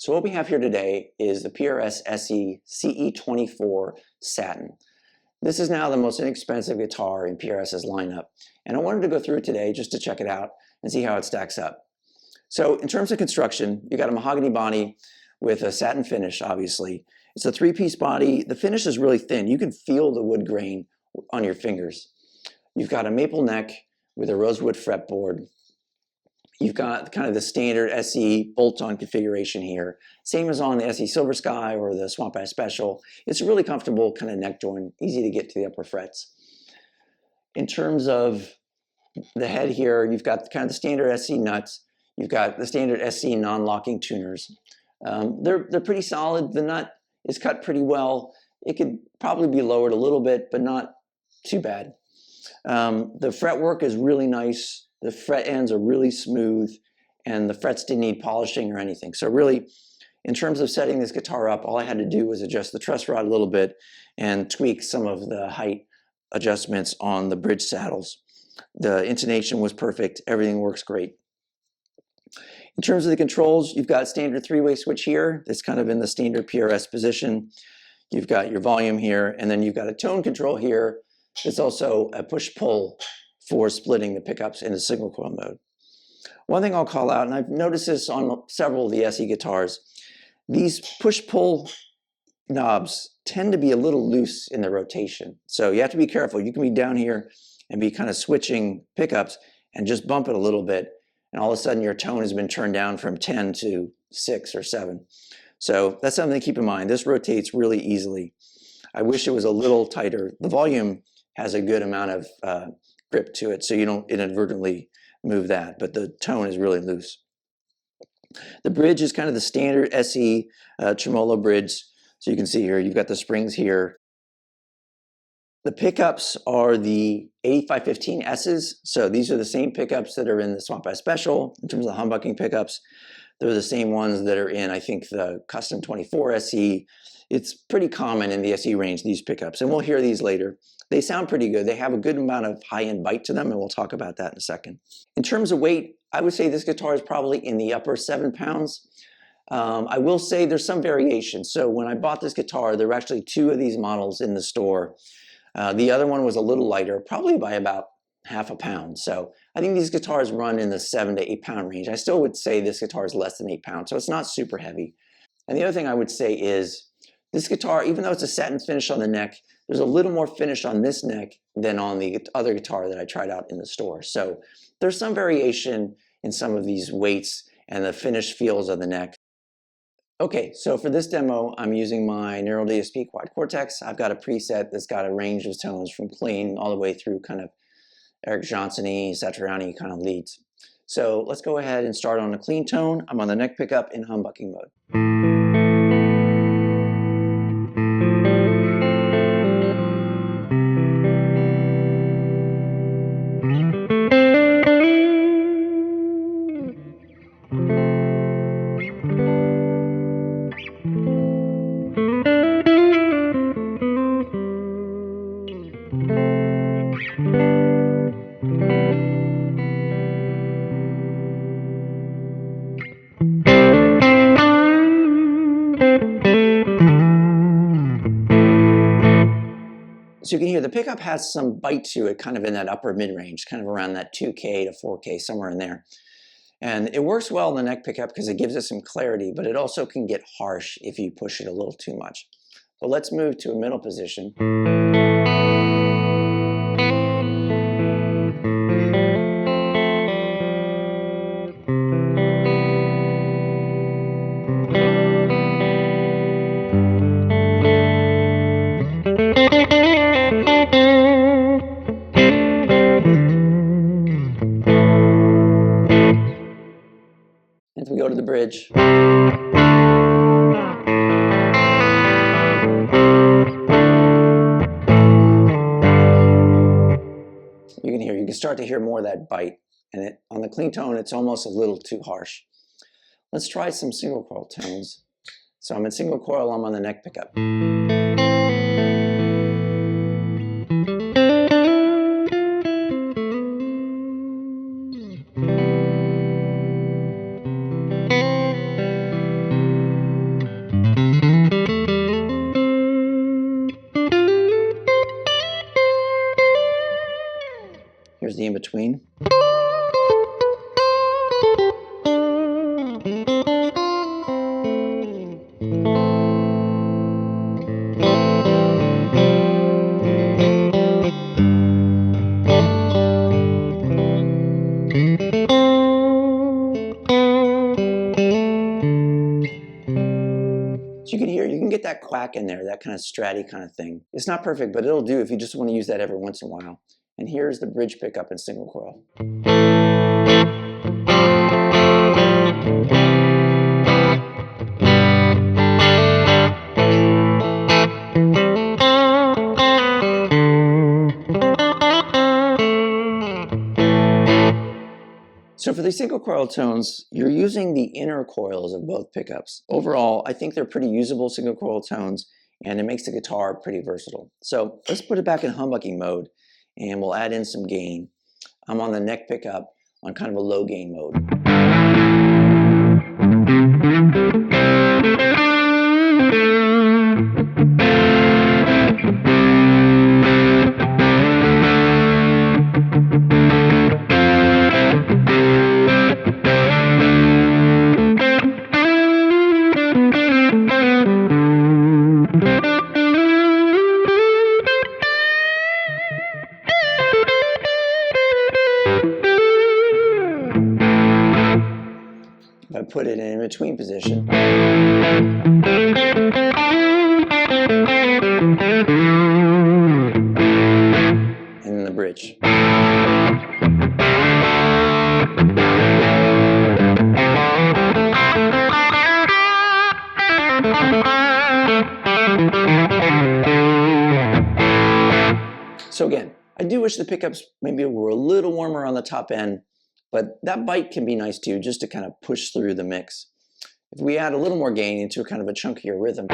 So what we have here today is the PRS SE CE24 Satin. This is now the most inexpensive guitar in PRS's lineup, and I wanted to go through it today just to check it out and see how it stacks up. So in terms of construction, you got a mahogany body with a satin finish, obviously. It's a three-piece body. The finish is really thin. You can feel the wood grain on your fingers. You've got a maple neck with a rosewood fretboard. You've got kind of the standard SE bolt-on configuration here. Same as on the SE Silver Sky or the Swamp Ash Special. It's a really comfortable kind of neck joint, easy to get to the upper frets. In terms of the head here, you've got kind of the standard SE nuts. You've got the standard SE non-locking tuners. They're pretty solid. The nut is cut pretty well. It could probably be lowered a little bit, but not too bad. The fretwork is really nice. The fret ends are really smooth, and the frets didn't need polishing or anything. So really, in terms of setting this guitar up, all I had to do was adjust the truss rod a little bit and tweak some of the height adjustments on the bridge saddles. The intonation was perfect. Everything works great. In terms of the controls, you've got a standard three-way switch here. That's kind of in the standard PRS position. You've got your volume here, and then you've got a tone control here. It's also a push-pull for splitting the pickups into single coil mode. One thing I'll call out, and I've noticed this on several of the SE guitars, these push-pull knobs tend to be a little loose in the rotation. So you have to be careful. You can be down here and be kind of switching pickups and just bump it a little bit, and all of a sudden your tone has been turned down from 10 to 6 or 7. So that's something to keep in mind. This rotates really easily. I wish it was a little tighter. The volume has a good amount of grip to it, so you don't inadvertently move that, but the tone is really loose. The bridge is kind of the standard SE tremolo bridge. So you can see here, you've got the springs here. The pickups are the 8515S's. So these are the same pickups that are in the Swamp Ash Special in terms of the humbucking pickups. They're the same ones that are in, I think, the Custom 24 SE. It's pretty common in the SE range, these pickups, and we'll hear these later. They sound pretty good. They have a good amount of high-end bite to them, and we'll talk about that in a second. In terms of weight, I would say this guitar is probably in the upper 7 pounds. I will say there's some variation. So when I bought this guitar, there were actually 2 of these models in the store. The other one was a little lighter, probably by about half a pound. So I think these guitars run in the 7 to 8 pound range. I still would say this guitar is less than 8 pounds, so it's not super heavy. And the other thing I would say is this guitar, even though it's a satin finish on the neck, there's a little more finish on this neck than on the other guitar that I tried out in the store. So there's some variation in some of these weights and the finish feels of the neck. Okay, so for this demo, I'm using my Neural DSP Quad Cortex. I've got a preset that's got a range of tones from clean all the way through kind of Eric Johnson-y, Satriani kind of leads. So let's go ahead and start on a clean tone. I'm on the neck pickup in humbucking mode. So you can hear the pickup has some bite to it, kind of in that upper mid-range, kind of around that 2K to 4K, somewhere in there. And it works well in the neck pickup because it gives it some clarity, but it also can get harsh if you push it a little too much. But let's move to a middle position. If we go to the bridge, you can start to hear more of that bite. And on the clean tone, it's almost a little too harsh. Let's try some single coil tones. So I'm in single coil, I'm on the neck pickup. between. So you can hear, you can get that quack in there, that kind of stratty kind of thing. It's not perfect, but it'll do if you just want to use that every once in a while. And here's the bridge pickup in single coil. So for these single coil tones, you're using the inner coils of both pickups. Overall, I think they're pretty usable single coil tones, and it makes the guitar pretty versatile. So let's put it back in humbucking mode, and we'll add in some gain. I'm on the neck pickup on kind of a low gain mode. If I put it in between position, and then the bridge. So again, I do wish the pickups maybe were a little warmer on the top end, but that bite can be nice too, just to kind of push through the mix. If we add a little more gain into a kind of a chunkier rhythm,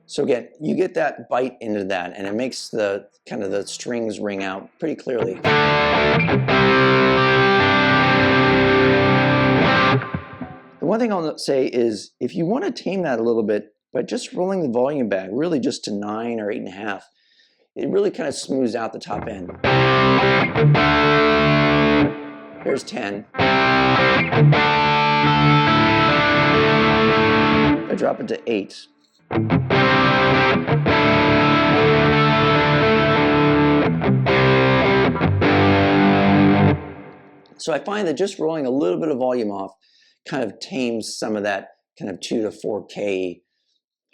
so again, you get that bite into that, and it makes the kind of the strings ring out pretty clearly. The one thing I'll say is, if you want to tame that a little bit by just rolling the volume back, really just to 9 or 8.5, it really kind of smooths out the top end. Here's 10. I drop it to 8. So I find that just rolling a little bit of volume off kind of tames some of that kind of 2 to 4K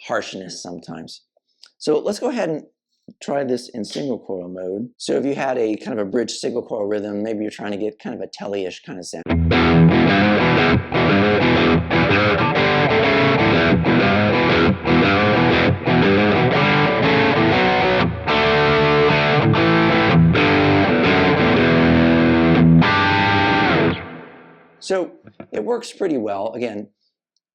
harshness sometimes. So let's go ahead and try this in single coil mode. So if you had a kind of a bridge single coil rhythm, maybe you're trying to get kind of a telly-ish kind of sound. So it works pretty well. Again,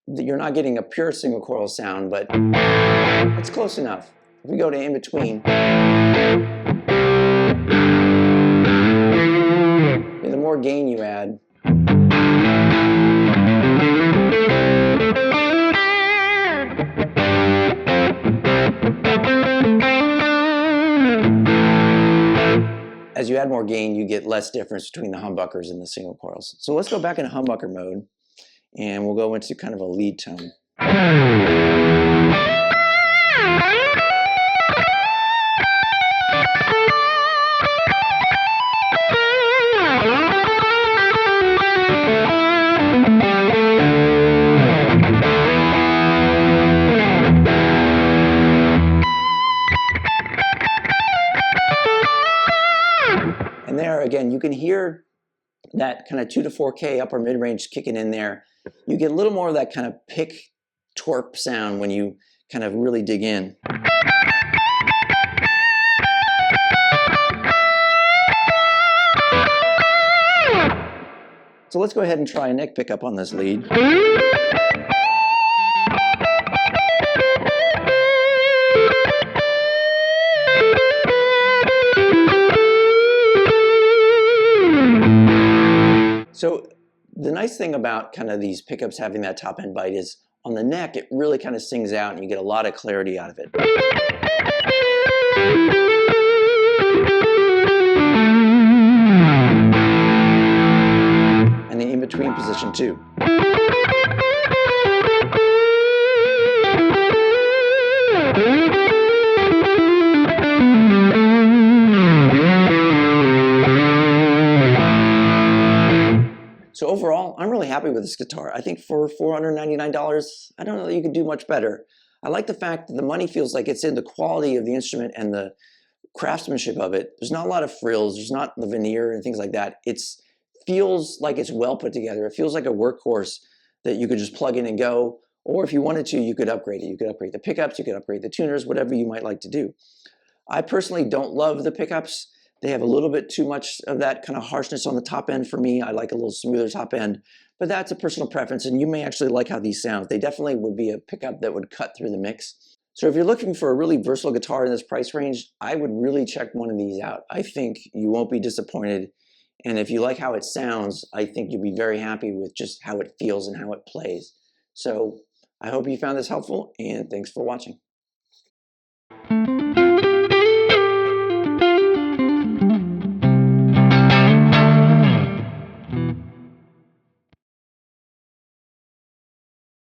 you're not getting a pure single coil sound, but it's close enough. If we go to in between, the more gain you add, as you add more gain, you get less difference between the humbuckers and the single coils. So let's go back into humbucker mode, and we'll go into kind of a lead tone. And there, again, you can hear that kind of 2 to 4K upper mid-range kicking in there. You get a little more of that kind of pick twerp sound when you kind of really dig in. So let's go ahead and try a neck pickup on this lead. So the nice thing about kind of these pickups having that top end bite is on the neck, it really kind of sings out and you get a lot of clarity out of it. And the in-between position too. So overall, I'm really happy with this guitar. I think for $499, I don't know that you could do much better. I like the fact that the money feels like it's in the quality of the instrument and the craftsmanship of it. There's not a lot of frills, there's not the veneer and things like that. It feels like it's well put together. It feels like a workhorse that you could just plug in and go, or if you wanted to, you could upgrade it. You could upgrade the pickups, you could upgrade the tuners, whatever you might like to do. I personally don't love the pickups. They have a little bit too much of that kind of harshness on the top end for me. I like a little smoother top end, but that's a personal preference, and you may actually like how these sound. They definitely would be a pickup that would cut through the mix. So if you're looking for a really versatile guitar in this price range, I would really check one of these out. I think you won't be disappointed, and if you like how it sounds, I think you'll be very happy with just how it feels and how it plays. So I hope you found this helpful, and thanks for watching.